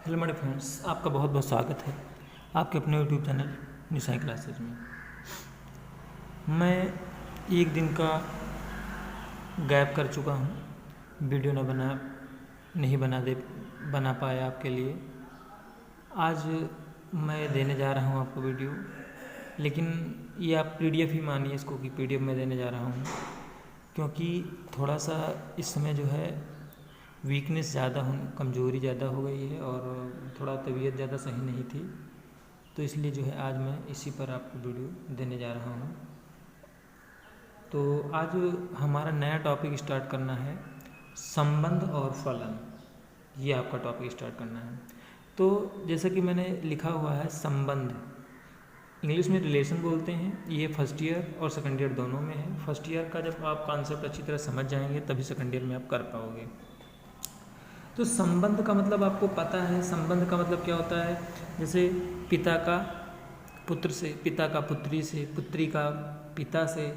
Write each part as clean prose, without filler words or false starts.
Hello मेरे friends, आपका बहुत बहुत स्वागत है आपके अपने यूट्यूब चैनल निशाई क्लासेज में। मैं एक दिन का गैप कर चुका हूँ, वीडियो नहीं बना पाया आपके लिए। आज मैं देने जा रहा हूँ आपको वीडियो, लेकिन ये आप पीडीएफ ही मानिए इसको कि पीडीएफ में देने जा रहा हूँ, क्योंकि थोड़ा सा इस समय जो है वीकनेस ज़्यादा कमज़ोरी ज़्यादा हो गई है और थोड़ा तबीयत ज़्यादा सही नहीं थी, तो इसलिए जो है आज मैं इसी पर आपको वीडियो देने जा रहा हूँ। तो आज हमारा नया टॉपिक स्टार्ट करना है, संबंध और फलन। ये आपका टॉपिक स्टार्ट करना है। तो जैसा कि मैंने लिखा हुआ है संबंध, इंग्लिश में रिलेशन बोलते हैं। ये फर्स्ट ईयर और सेकंड ईयर दोनों में है। फर्स्ट ईयर का जब आप कॉन्सेप्ट अच्छी तरह समझ जाएंगे तभी सेकंड ईयर में आप कर पाओगे। तो संबंध का मतलब आपको पता है, संबंध का मतलब क्या होता है। जैसे पिता का पुत्र से, पिता का पुत्री से, पुत्री का पिता से,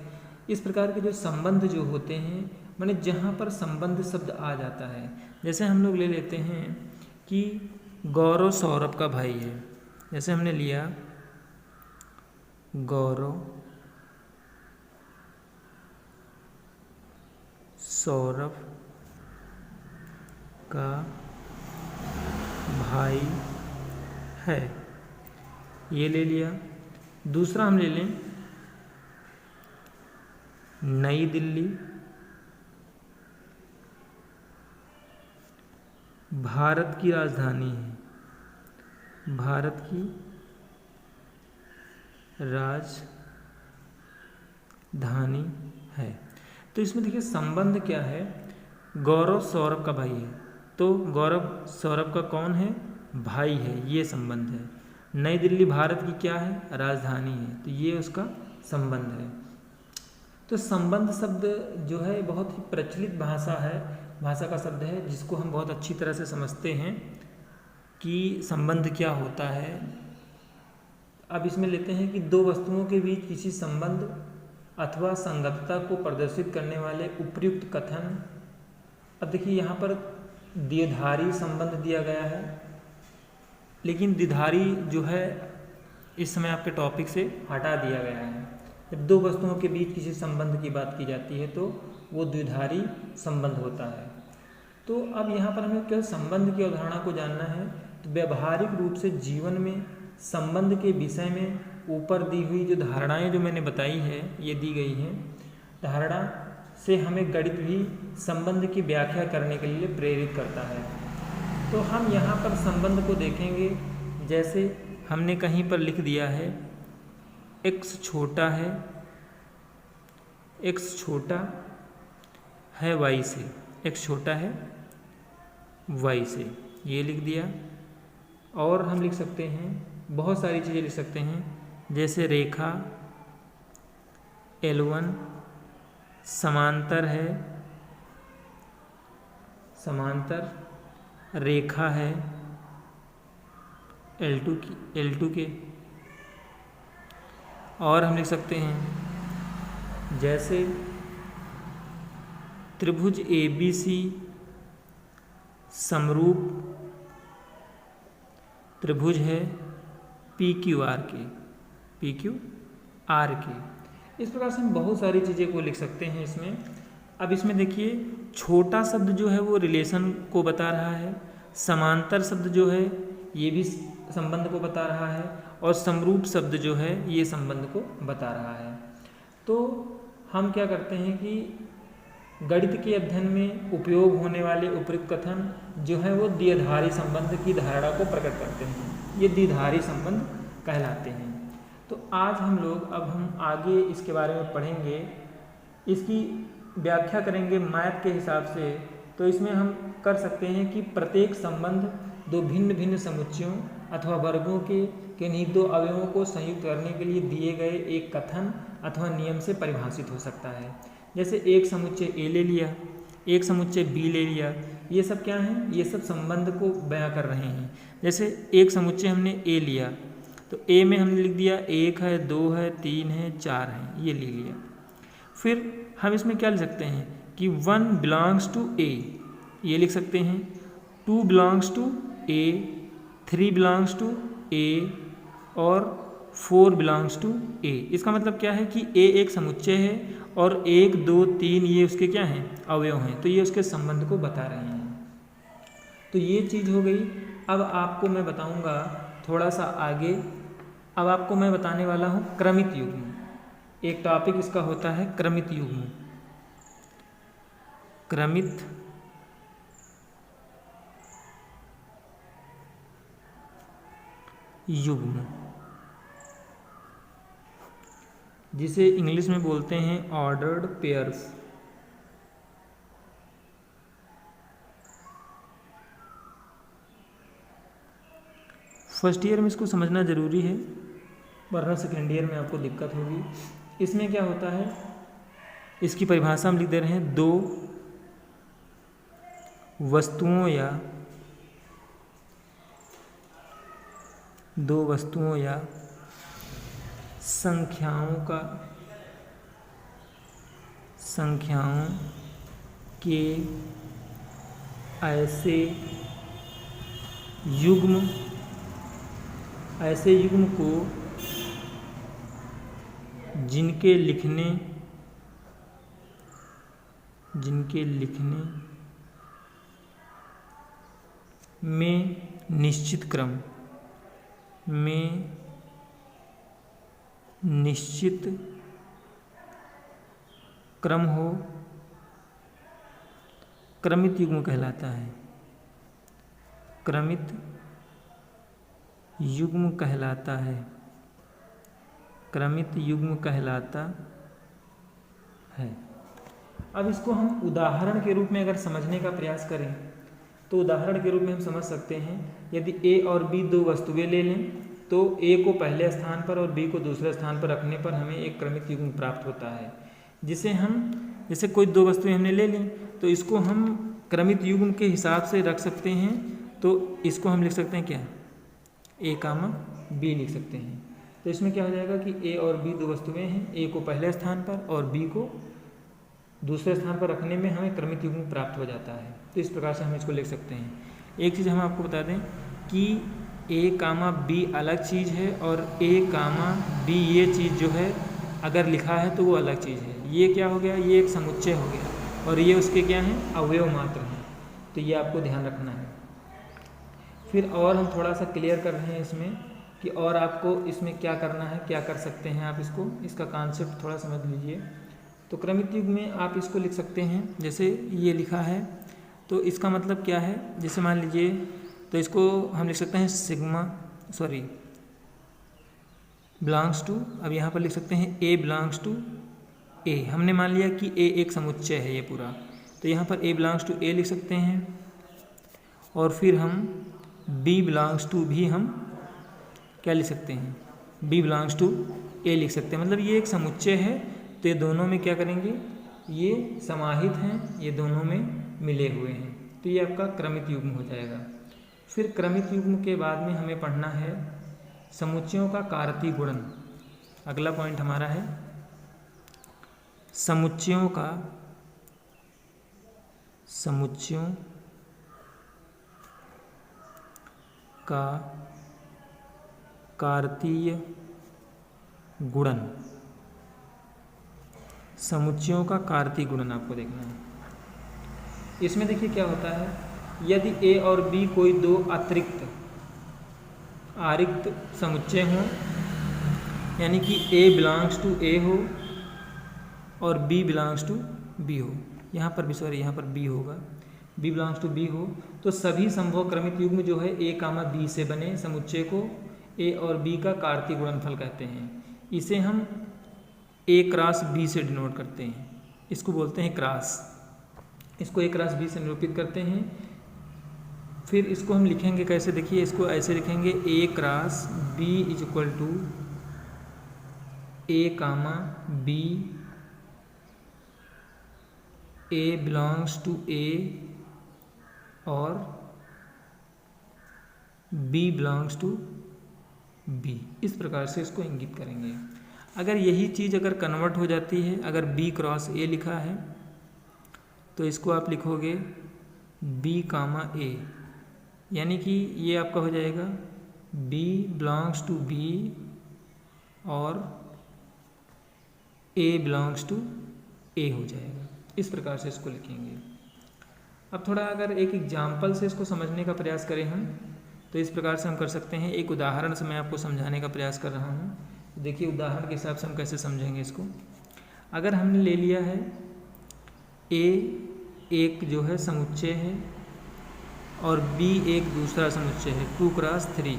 इस प्रकार के जो संबंध जो होते हैं, माने जहाँ पर संबंध शब्द आ जाता है। जैसे हम लोग ले लेते हैं कि गौरव सौरभ का भाई है। जैसे हमने लिया गौरव सौरभ का भाई है, ये ले लिया। दूसरा हम ले लें नई दिल्ली भारत की राजधानी है, भारत की राजधानी है। तो इसमें देखिए संबंध क्या है, गौरव सौरभ का भाई है, तो गौरव सौरभ का कौन है, भाई है, ये संबंध है। नई दिल्ली भारत की क्या है, राजधानी है, तो ये उसका संबंध है। तो संबंध शब्द जो है बहुत ही प्रचलित भाषा का शब्द है, जिसको हम बहुत अच्छी तरह से समझते हैं कि संबंध क्या होता है। अब इसमें लेते हैं कि दो वस्तुओं के बीच किसी संबंध अथवा संगतता को प्रदर्शित करने वाले उपयुक्त कथन। अब देखिए यहाँ पर द्विधारी संबंध दिया गया है, लेकिन द्विधारी जो है इस समय आपके टॉपिक से हटा दिया गया है। जब दो वस्तुओं के बीच किसी संबंध की बात की जाती है तो वो द्विधारी संबंध होता है। तो अब यहाँ पर हमें केवल संबंध की अवधारणा को जानना है। तो व्यावहारिक रूप से जीवन में संबंध के विषय में ऊपर दी हुई जो धारणाएं जो मैंने बताई है, ये दी गई हैं। धारणा से हमें गणित भी संबंध की व्याख्या करने के लिए प्रेरित करता है। तो हम यहाँ पर संबंध को देखेंगे। जैसे हमने कहीं पर लिख दिया है x छोटा है, x छोटा है y से, x छोटा है y से, ये लिख दिया। और हम लिख सकते हैं, बहुत सारी चीज़ें लिख सकते हैं, जैसे रेखा L1 समांतर है, समांतर रेखा है L2 के। और हम लिख सकते हैं जैसे त्रिभुज ABC समरूप त्रिभुज है PQR के। इस प्रकार से हम बहुत सारी चीज़ें को लिख सकते हैं इसमें। अब इसमें देखिए छोटा शब्द जो है वो रिलेशन को बता रहा है, समांतर शब्द जो है ये भी संबंध को बता रहा है, और समरूप शब्द जो है ये संबंध को बता रहा है। तो हम क्या करते हैं कि गणित के अध्ययन में उपयोग होने वाले उपयुक्त कथन जो है वो द्विधारी संबंध की धारणा को प्रकट करते हैं। ये द्विधारी संबंध कहलाते हैं। तो आज हम आगे इसके बारे में पढ़ेंगे, इसकी व्याख्या करेंगे मैथ के हिसाब से। तो इसमें हम कर सकते हैं कि प्रत्येक संबंध दो भिन्न भिन्न समुच्चयों अथवा वर्गों के किन्हीं दो अवयवों को संयुक्त करने के लिए दिए गए एक कथन अथवा नियम से परिभाषित हो सकता है। जैसे एक समुच्चय A ले लिया, एक समुच्चय B ले लिया, ये सब क्या हैं, ये सब संबंध को बयां कर रहे हैं। जैसे एक समुच्चय हमने A लिया, तो A में हमने लिख दिया 1 है, 2 है, 3 है, 4 है, ये ले लिया। फिर हम इसमें क्या लिख सकते हैं कि 1 बिलोंग्स टू A, ये लिख सकते हैं। 2 belongs to A, 3 belongs to A और 4 बिलोंग्स टू ए। इसका मतलब क्या है कि ए एक समुच्चय है और 1 2 3 ये उसके क्या हैं, अवयव हैं, तो ये उसके संबंध को बता रहे हैं। तो ये चीज़ हो गई। अब आपको मैं बताऊंगा थोड़ा सा आगे। अब आपको मैं बताने वाला हूँ क्रमित युग्म। एक टॉपिक इसका होता है क्रमित युग्म। क्रमित युग्म, जिसे इंग्लिश में बोलते हैं ऑर्डर्ड पेयर्स। फर्स्ट ईयर में इसको समझना ज़रूरी है, वरना सेकेंड ईयर में आपको दिक्कत होगी। इसमें क्या होता है, इसकी परिभाषा हम लिख दे रहे हैं, दो वस्तुओं या संख्याओं के ऐसे युग्म को जिनके लिखने में निश्चित क्रम हो, क्रमित युग्म कहलाता है। क्रमित युग्म कहलाता है। क्रमित युग्म कहलाता है। अब इसको हम उदाहरण के रूप में अगर समझने का प्रयास करें तो उदाहरण के रूप में हम समझ सकते हैं, यदि ए और बी दो वस्तुएं ले लें तो ए को पहले स्थान पर और बी को दूसरे स्थान पर रखने पर हमें एक क्रमित युग्म प्राप्त होता है, जिसे हम, जैसे कोई दो वस्तुएं हमने ले ली तो इसको हम क्रमित युग्म के हिसाब से रख सकते हैं। तो इसको हम लिख सकते हैं क्या, ए कामा बी लिख सकते हैं। तो इसमें क्या हो जाएगा कि ए और बी दो वस्तुएं हैं, ए को पहले स्थान पर और बी को दूसरे स्थान पर रखने में हमें क्रमित युग्म प्राप्त हो जाता है। तो इस प्रकार से हम इसको लिख सकते हैं। एक चीज़ हम आपको बता दें कि ए कामा बी अलग चीज़ है और ए कामा बी ये चीज़ जो है अगर लिखा है तो वो अलग चीज़ है। ये क्या हो गया, ये एक समुच्चय हो गया और ये उसके क्या हैं, अवयव मात्र हैं। तो ये आपको ध्यान रखना है। फिर और हम थोड़ा सा क्लियर कर रहे हैं इसमें कि और आपको इसमें क्या करना है, क्या कर सकते हैं आप इसको, इसका कॉन्सेप्ट थोड़ा समझ लीजिए। तो क्रमित युग्म में आप इसको लिख सकते हैं, जैसे ये लिखा है तो इसका मतलब क्या है, जैसे मान लीजिए तो इसको हम लिख सकते हैं बिलोंग्स टू, अब यहाँ पर लिख सकते हैं ए बिलोंग्स टू ए। हमने मान लिया कि ए एक समुच्चय है ये पूरा, तो यहाँ पर ए बिलोंग्स टू ए लिख सकते हैं। और फिर हम बी बिलोंग्स टू भी हम क्या लिख सकते हैं, बी बिलोंग्स टू ए लिख सकते हैं। मतलब ये एक समुच्चय है तो ये दोनों में क्या करेंगे, ये समाहित हैं, ये दोनों में मिले हुए हैं। तो ये आपका क्रमित युग्म हो जाएगा। फिर क्रमित युग्म के बाद में हमें पढ़ना है समुच्चयों का कारतीय गुणन। अगला पॉइंट हमारा है समुच्चयों का कारतीय गुणन। समुच्चयों का कारतीय गुणन आपको देखना है। इसमें देखिए क्या होता है, यदि ए और बी कोई दो आरिक्त समुच्चय हों, यानी कि ए बिलोंग्स टू ए हो और बी बिलोंग्स टू बी हो, यहाँ पर बी होगा, बी बिलोंग्स टू बी हो, तो सभी संभव क्रमित युग्म जो है ए कामा बी से बने समुच्चय को ए और बी का कारतीय गुणनफल कहते हैं। इसे हम ए क्रॉस बी से डिनोट करते हैं, इसको बोलते हैं क्रॉस, इसको ए क्रॉस बी से निरूपित करते हैं। फिर इसको हम लिखेंगे कैसे, देखिए इसको ऐसे लिखेंगे, A cross B is equal to A comma B, A belongs to A और बी बिलोंग्स टू बी। इस प्रकार से इसको इंगित करेंगे। अगर यही चीज़ अगर कन्वर्ट हो जाती है, अगर बी क्रॉस ए लिखा है तो इसको आप लिखोगे बी कामा ए, यानी कि ये आपका हो जाएगा B बिलोंग्स टू B और A बिलोंग्स टू A हो जाएगा। इस प्रकार से इसको लिखेंगे। अब थोड़ा अगर एक एग्जाम्पल से इसको समझने का प्रयास करें हम, तो इस प्रकार से हम कर सकते हैं। एक उदाहरण से मैं आपको समझाने का प्रयास कर रहा हूँ। देखिए उदाहरण के हिसाब से हम कैसे समझेंगे इसको। अगर हमने ले लिया है A एक जो है समुच्चय है और B एक दूसरा समुच्चय है 2 क्रॉस 3।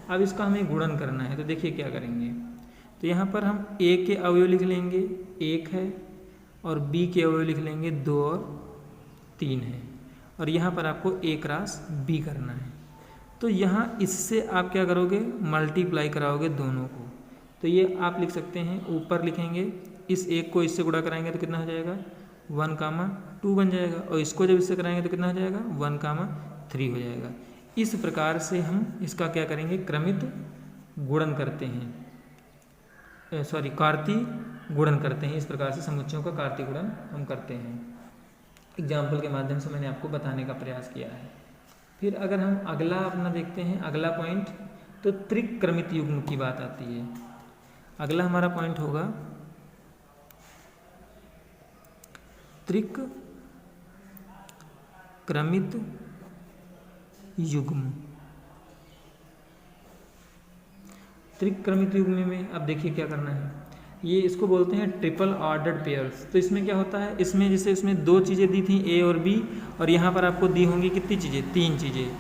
अब इसका हमें गुणन करना है, तो देखिए क्या करेंगे। तो यहाँ पर हम A के अवयव लिख लेंगे 1 है और B के अवयव लिख लेंगे 2 और 3 है, और यहाँ पर आपको A क्रॉस B करना है। तो यहाँ इससे आप क्या करोगे, मल्टीप्लाई कराओगे दोनों को। तो ये आप लिख सकते हैं, ऊपर लिखेंगे इस एक को इससे गुणा कराएंगे तो कितना हो जाएगा 1, 2 बन जाएगा, और इसको जब इससे कराएंगे तो कितना हो जाएगा 1, 3 हो जाएगा। इस प्रकार से हम इसका क्या करेंगे, क्रमित गुणन करते हैं, कार्तीय गुणन करते हैं। इस प्रकार से समुच्चयों का कार्तीय गुणन हम करते हैं। एग्जाम्पल के माध्यम से मैंने आपको बताने का प्रयास किया है। फिर अगर हम अगला अपना देखते हैं, अगला पॉइंट, तो त्रिक क्रमित युग्म की बात आती है। अगला हमारा पॉइंट होगा त्रिक क्रमित युग्म। त्रिक क्रमित युग्म में अब देखिए क्या करना है, ये इसको बोलते हैं ट्रिपल ऑर्डर्ड पेयर्स। तो इसमें क्या होता है, इसमें जैसे इसमें 2 चीज़ें दी थी A और B, और यहाँ पर आपको दी होंगी कितनी चीज़ें, 3 चीज़ें।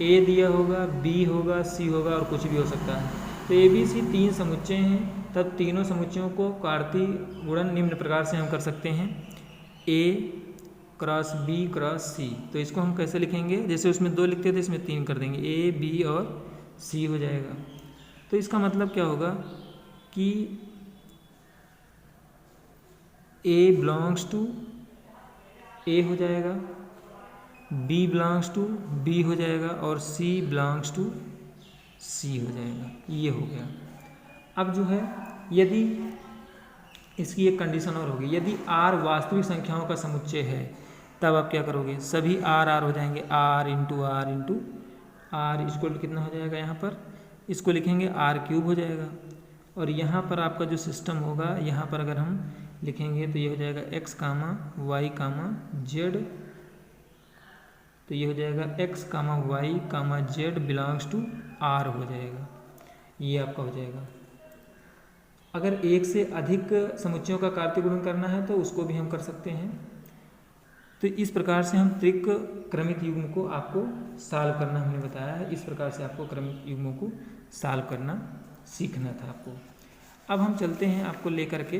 A दिया होगा, B होगा, C होगा और कुछ भी हो सकता है। तो ABC 3 समुच्चय हैं, तब तीनों समुच्चयों को कार्तीय गुणन निम्न प्रकार से हम कर सकते हैं, A cross B cross C। तो इसको हम कैसे लिखेंगे, जैसे उसमें 2 लिखते थे इसमें 3 कर देंगे, A B और C हो जाएगा। तो इसका मतलब क्या होगा कि A बिलोंग्स टू A हो जाएगा, B बिलोंग्स टू B हो जाएगा और C बिलोंग्स टू C हो जाएगा। ये हो गया। अब जो है यदि इसकी एक कंडीशन और होगी, यदि R वास्तविक संख्याओं का समुच्चय है तब आप क्या करोगे, सभी R हो जाएंगे, R इंटू R इक्वल कितना हो जाएगा, यहाँ पर इसको लिखेंगे R³ हो जाएगा। और यहाँ पर आपका जो सिस्टम होगा, यहाँ पर अगर हम लिखेंगे तो ये हो जाएगा X, Y, Z। तो ये हो जाएगा X, Y, Z belongs to R हो जाएगा। ये आपका हो जाएगा। अगर एक से अधिक समुच्चयों का कार्तीय गुणन करना है तो उसको भी हम कर सकते हैं। तो इस प्रकार से हम त्रिक क्रमित युग्म को आपको सॉल्व करना हमने बताया है। इस प्रकार से आपको क्रमित युग्मों को सॉल्व करना सीखना था आपको। अब हम चलते हैं आपको लेकर के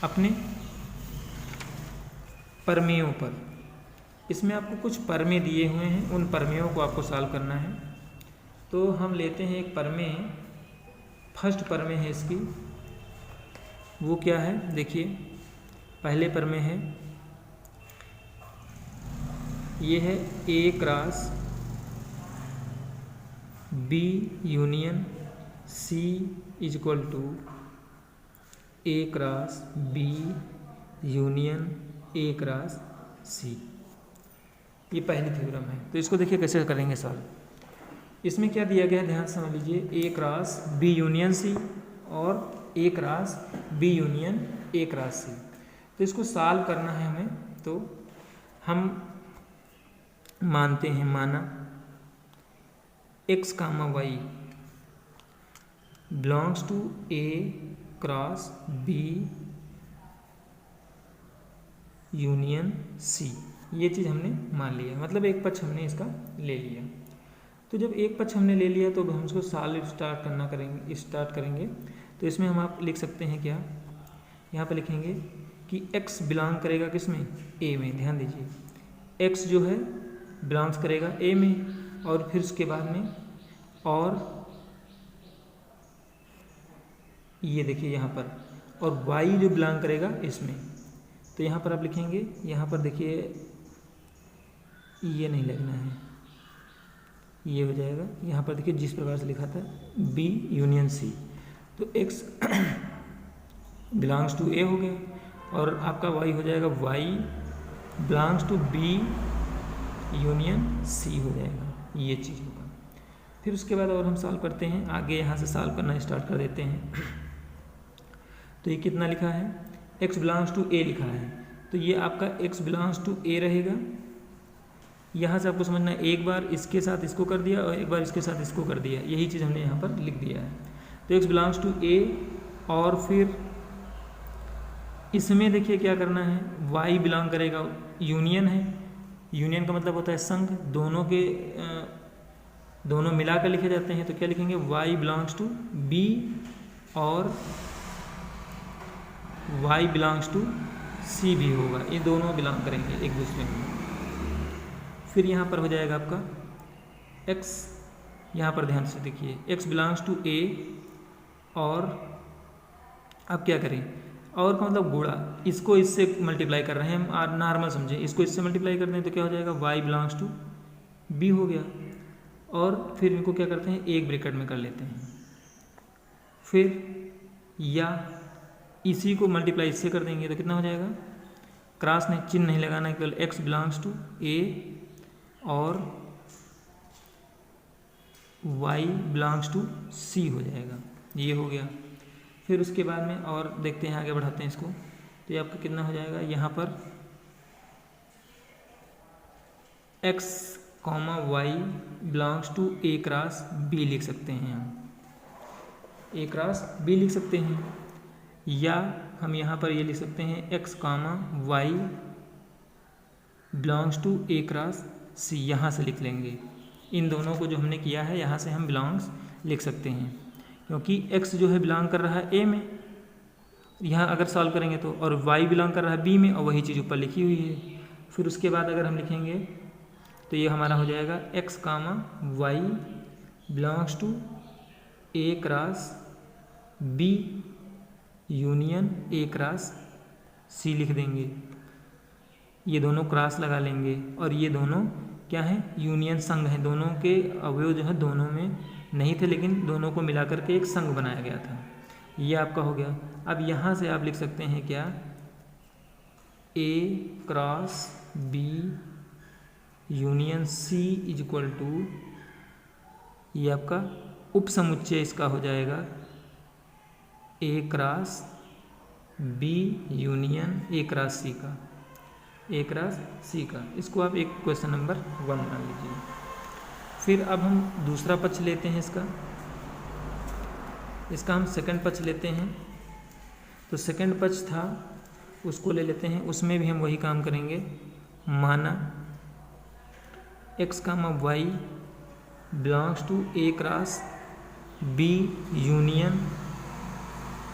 अपने परमेयों पर। इसमें आपको कुछ परमेय दिए हुए हैं, उन परमेयों को आपको सॉल्व करना है। तो हम लेते हैं एक परमेय, फर्स्ट परमेय है इसकी, वो क्या है देखिए। पहले परमेय है, ये है A cross B union C is equal to A cross B union A cross C। ये पहली थ्योरम है। तो इसको देखिए कैसे करेंगे सॉल्व। इसमें क्या दिया गया है ध्यान से समझ लीजिए, A cross B union C और A cross B union A cross C। तो इसको सॉल्व करना है हमें। तो हम मानते हैं, माना X, Y belongs to A cross B union C। ये चीज़ हमने मान लिया, मतलब एक पक्ष हमने इसका ले लिया। तो जब एक पक्ष हमने ले लिया तो हम उसको सॉल्व स्टार्ट करेंगे। तो इसमें हम आप लिख सकते हैं क्या, यहाँ पर लिखेंगे कि X बिलोंग करेगा किस में, A में। ध्यान दीजिए, X जो है बिलोंग्स करेगा A में, और फिर उसके बाद में और ये देखिए यहाँ पर, और Y जो बिलोंग करेगा इसमें। तो यहाँ पर आप लिखेंगे, यहाँ पर देखिए ये नहीं लगना है, ये हो जाएगा। यहाँ पर देखिए जिस प्रकार से लिखा था B यूनियन C, तो X बिलोंग्स टू A हो गया, और आपका Y हो जाएगा Y belongs to B union C हो जाएगा, ये चीज़ होगा। फिर उसके बाद और हम सॉल्व करते हैं, आगे यहाँ से सॉल्व करना स्टार्ट कर देते हैं। तो ये कितना लिखा है, x बिलोंग्स टू ए लिखा है, तो ये आपका x बिलोंग्स टू ए रहेगा। यहाँ से आपको समझना है, एक बार इसके साथ इसको कर दिया और एक बार इसके साथ इसको कर दिया, यही चीज़ हमने यहाँ पर लिख दिया है। तो x बिलोंग्स टू ए, और फिर इसमें देखिए क्या करना है, y बिलोंग करेगा, यूनियन है, यूनियन का मतलब होता है संघ, दोनों मिला कर लिखे जाते हैं। तो क्या लिखेंगे, y बिलोंग्स टू बी और y बिलोंग्स टू सी भी होगा, ये दोनों बिलोंग करेंगे एक दूसरे में। फिर यहाँ पर हो जाएगा आपका x, यहाँ पर ध्यान से देखिए, x बिलोंग्स टू ए, और अब क्या करें, और का मतलब गुणा, इसको इससे मल्टीप्लाई कर रहे हैं हम, नॉर्मल समझे, इसको इससे मल्टीप्लाई करते हैं तो क्या हो जाएगा, y बिलोंग्स टू बी हो गया। और फिर इनको क्या करते हैं, एक ब्रैकेट में कर लेते हैं, फिर या इसी को मल्टीप्लाई इससे कर देंगे तो कितना हो जाएगा, क्रॉस नहीं, चिन्ह नहीं लगाना है, केवल x बिलोंग्स टू ए और y बिलोंग्स टू सी हो जाएगा, ये हो गया। फिर उसके बाद में और देखते हैं, आगे बढ़ाते हैं इसको, तो ये आपका कितना हो जाएगा, यहाँ पर x comma Y belongs to A cross B लिख सकते हैं, हम ए क्रॉस बी लिख सकते हैं, या हम यहाँ पर ये लिख सकते हैं x comma Y belongs to A cross C, यहाँ से लिख लेंगे। इन दोनों को जो हमने किया है यहाँ से हम बिलोंग्स लिख सकते हैं, क्योंकि x जो है बिलोंग कर रहा है a में, यहाँ अगर सॉल्व करेंगे तो, और y बिलोंग कर रहा है b में, और वही चीज़ ऊपर लिखी हुई है। फिर उसके बाद अगर हम लिखेंगे तो ये हमारा हो जाएगा x comma Y belongs to A cross B union A cross C लिख देंगे, ये दोनों क्रॉस लगा लेंगे, और ये दोनों क्या है, यूनियन संघ है, दोनों के अवयव जो है दोनों में नहीं थे, लेकिन दोनों को मिला करके एक संघ बनाया गया था, ये आपका हो गया। अब यहाँ से आप लिख सकते हैं क्या, A cross B union C is equal to, ये आपका उपसमुच्चय इसका हो जाएगा A cross B union A cross C का, ए क्रॉस सी का। इसको आप एक क्वेश्चन नंबर 1 बना लीजिए। फिर अब हम दूसरा पक्ष लेते हैं, इसका हम सेकंड पक्ष लेते हैं। तो सेकंड पक्ष था उसको ले लेते हैं, उसमें भी हम वही काम करेंगे। माना x comma Y belongs to A cross B union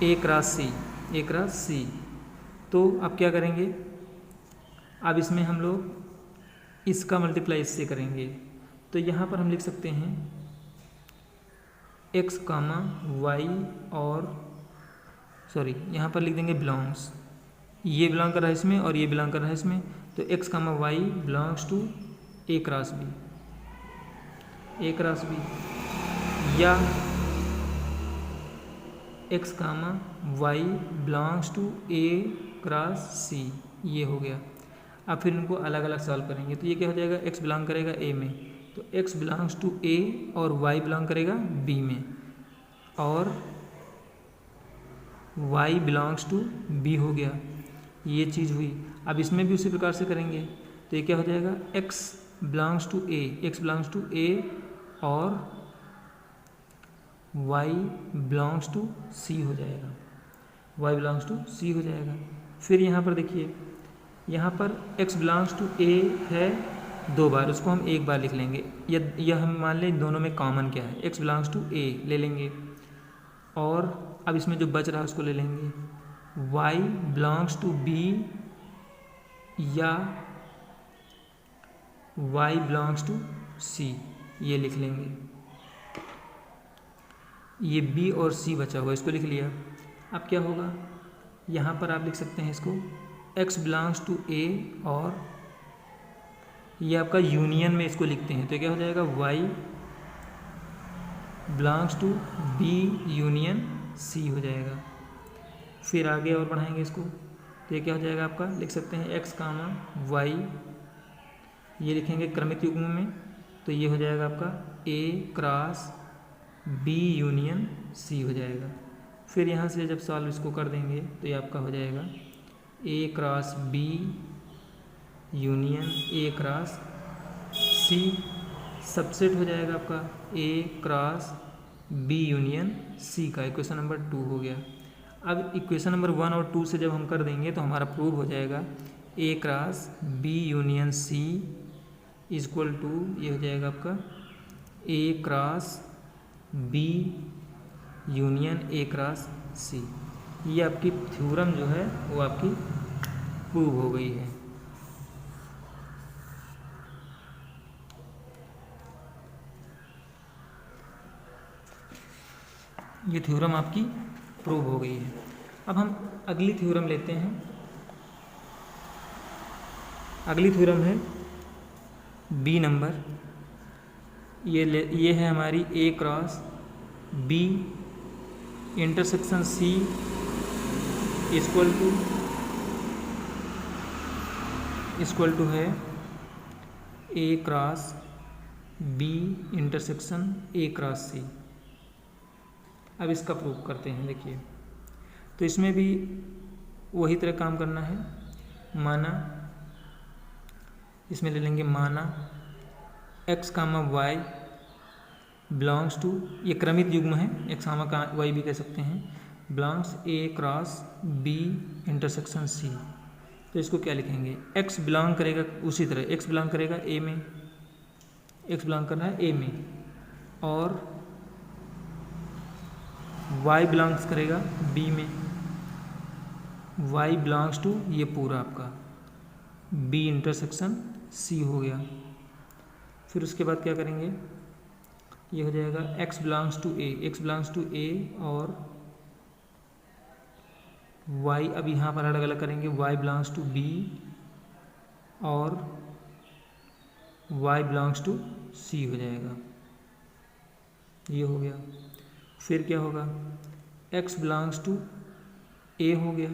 A cross C, A cross C. तो अब क्या करेंगे, अब इसमें हम लोग इसका मल्टीप्लाई इससे करेंगे, तो यहाँ पर हम लिख सकते हैं x कामा वाई, और सॉरी यहाँ पर लिख देंगे बिलोंग्स, ये बिलोंग कर रहा है इसमें और ये बिलोंग कर रहा है इसमें, तो x comma Y belongs to A cross B, A cross B, या x comma Y belongs to A cross C, ये हो गया। अब फिर इनको अलग अलग सॉल्व करेंगे, तो ये क्या हो जाएगा, x बिलोंग करेगा a में, तो x बिलोंग्स टू a और y बिलोंग करेगा b में, और y बिलोंग्स टू b हो गया, ये चीज़ हुई। अब इसमें भी उसी प्रकार से करेंगे, तो ये क्या हो जाएगा, x belongs to a, x belongs to a और y बिलोंग्स टू c हो जाएगा, y बिलोंग्स टू c हो जाएगा। फिर यहाँ पर देखिए, यहाँ पर x बिलोंग्स टू a है 2 बार, उसको हम एक बार लिख लेंगे, यह हम मान लें दोनों में कॉमन क्या है, x बिलोंग्स टू a ले लेंगे, और अब इसमें जो बच रहा है उसको ले लेंगे, y बिलोंग्स टू b या y बिलोंग्स टू c, ये लिख लेंगे। ये b और c बचा हुआ, इसको लिख लिया। अब क्या होगा, यहाँ पर आप लिख सकते हैं इसको x बिलोंग्स टू a, और ये आपका यूनियन में इसको लिखते हैं, तो क्या हो जाएगा, y belongs to b union c हो जाएगा। फिर आगे और बढ़ाएंगे इसको, तो ये क्या हो जाएगा आपका, लिख सकते हैं x कामा वाई ये लिखेंगे क्रमित युग्म में, तो ये हो जाएगा आपका A cross B union C हो जाएगा। फिर यहाँ से जब सॉल्व इसको कर देंगे तो ये आपका हो जाएगा A cross B union A cross C, subset हो जाएगा आपका A cross B union C का। इक्वेशन नंबर 2 हो गया। अब इक्वेशन नंबर 1 और 2 से जब हम कर देंगे तो हमारा प्रूव हो जाएगा A cross B union C equal to, ये हो जाएगा आपका A cross B union A cross C। ये आपकी थ्योरम जो है वो आपकी प्रूव हो गई है। ये थ्योरम आपकी प्रूव हो गई है। अब हम अगली थ्योरम लेते हैं। अगली थ्योरम है बी नंबर। ये है हमारी A cross B intersection C equal to है A cross B intersection A cross C। अब इसका प्रूफ करते हैं। देखिए, तो इसमें भी वही तरह काम करना है। माना, इसमें ले लेंगे माना x comma y belongs to, ये क्रमित युग्म है, x कामा y भी कह सकते हैं, belongs A cross B intersection C। तो इसको क्या लिखेंगे, x बिलोंग करेगा उसी तरह, x बिलोंग करेगा A में, x बिलोंग करना है A में, और y बिलोंग्स करेगा B में, y बिलोंग्स टू ये पूरा आपका B इंटरसेक्शन C हो गया। फिर उसके बाद क्या करेंगे, ये हो जाएगा x belongs to A, x belongs to A और y, अब यहाँ पर अलग अलग करेंगे, y बिलोंग्स टू B और y बिलोंग्स टू C हो जाएगा। ये हो गया। फिर क्या होगा, x बिलोंग्स टू A हो गया।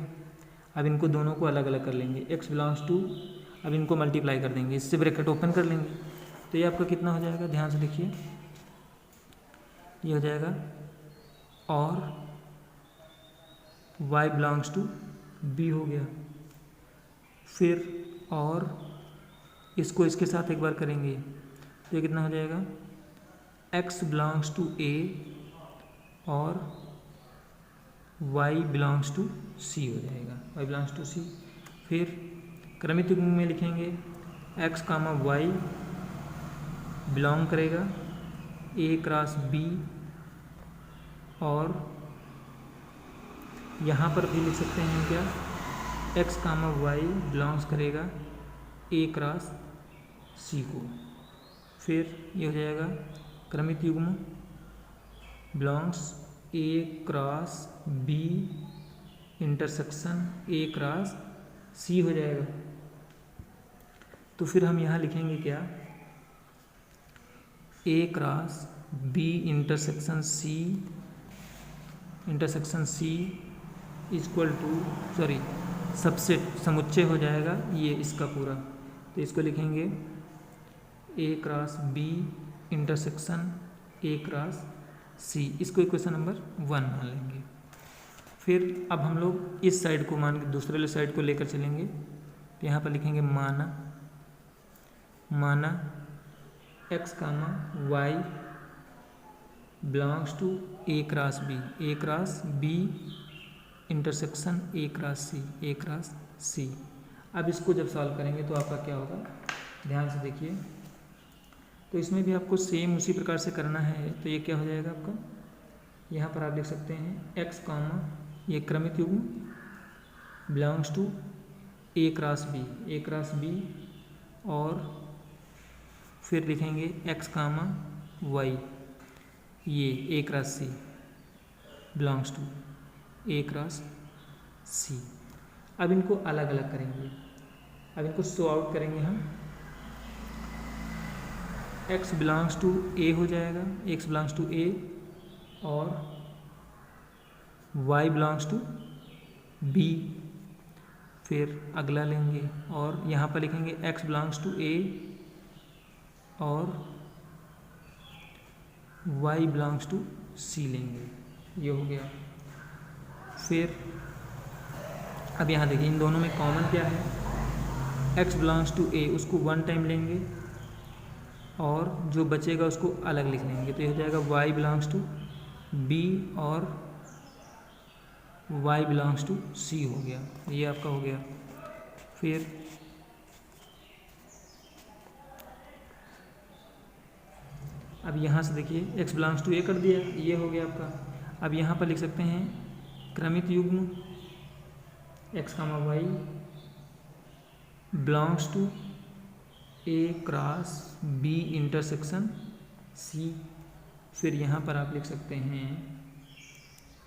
अब इनको दोनों को अलग अलग कर लेंगे, x बिलोंग्स टू, अब इनको मल्टीप्लाई कर देंगे, इससे ब्रैकेट ओपन कर लेंगे, तो ये आपका कितना हो जाएगा, ध्यान से देखिए, ये हो जाएगा और y बिलोंग्स टू B हो गया। फिर और इसको इसके साथ एक बार करेंगे, तो ये कितना हो जाएगा, x बिलोंग्स टू A और y बिलोंग्स टू C हो जाएगा, y बिलोंग्स टू C। फिर क्रमित युग्म में लिखेंगे x कामा y बिलोंग करेगा A क्रॉस B, और यहाँ पर भी लिख सकते हैं क्या, x कामा y बिलोंग्स करेगा A क्रॉस C को। फिर ये हो जाएगा क्रमित युग्म belongs A cross B intersection A cross C हो जाएगा। तो फिर हम यहाँ लिखेंगे क्या, A cross B intersection C equal to, sorry subset, समुच्चय हो जाएगा ये इसका पूरा, तो इसको लिखेंगे A cross B intersection A cross C, इसको इक्वेशन नंबर 1 मान लेंगे। फिर अब हम लोग इस साइड को मान के दूसरे वाले साइड को लेकर चलेंगे, तो यहाँ पर लिखेंगे माना x comma y belongs to A cross B intersection A cross C। अब इसको जब सॉल्व करेंगे तो आपका क्या होगा, ध्यान से देखिए, तो इसमें भी आपको सेम उसी प्रकार से करना है। तो ये क्या हो जाएगा आपका, यहाँ पर आप लिख सकते हैं x कामा, ये क्रमित युग्म belongs to A cross B और फिर लिखेंगे x कामा y, ये A cross C belongs to A cross C। अब इनको अलग अलग करेंगे, अब इनको सो आउट करेंगे हम, x बिलोंग्स टू A हो जाएगा, x बिलोंग्स टू A और y बिलोंग्स टू B। फिर अगला लेंगे और यहाँ पर लिखेंगे x बिलोंग्स टू A और y बिलोंग्स टू c लेंगे, ये हो गया। फिर अब यहाँ देखिए इन दोनों में कॉमन क्या है, x बिलोंग्स टू a उसको 1 टाइम लेंगे और जो बचेगा उसको अलग लिख लेंगे, तो ये हो जाएगा y बिलोंग्स टू b और y बिलोंग्स टू c हो गया, ये आपका हो गया। फिर अब यहाँ से देखिए x बिलोंग्स टू a कर दिया, ये हो गया आपका। अब यहाँ पर लिख सकते हैं क्रमित युग्म x, y belongs to a cross b intersection c। फिर यहाँ पर आप लिख सकते हैं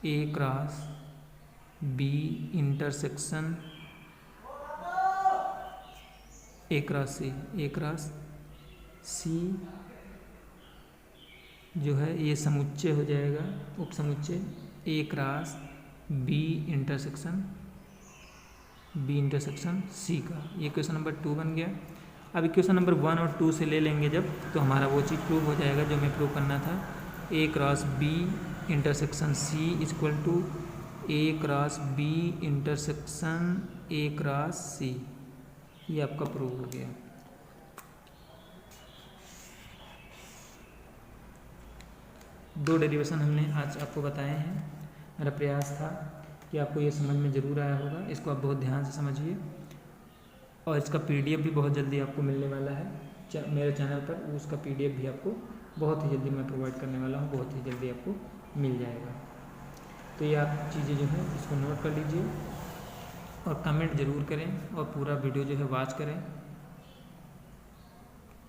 a cross b intersection a cross c जो है ये समुच्चय हो जाएगा, उप समुच्चय a cross b intersection c का। ये क्वेश्चन नंबर 2 बन गया। अब इक्वेशन नंबर 1 और 2 से ले लेंगे जब, तो हमारा वो चीज़ प्रूव हो जाएगा जो हमें प्रूव करना था। a cross b intersection c equal to a cross b intersection a cross c, ये आपका प्रूव हो गया। दो डेरिवेशन हमने आज आपको बताए हैं। मेरा प्रयास था कि आपको ये समझ में ज़रूर आया होगा, इसको आप बहुत ध्यान से समझिए। और इसका PDF भी बहुत जल्दी आपको मिलने वाला है मेरे चैनल पर, उसका PDF भी आपको बहुत ही जल्दी मैं प्रोवाइड करने वाला हूँ, बहुत ही जल्दी आपको मिल जाएगा। तो ये आप चीज़ें जो है इसको नोट कर लीजिए और कमेंट ज़रूर करें और पूरा वीडियो जो है वॉच करें।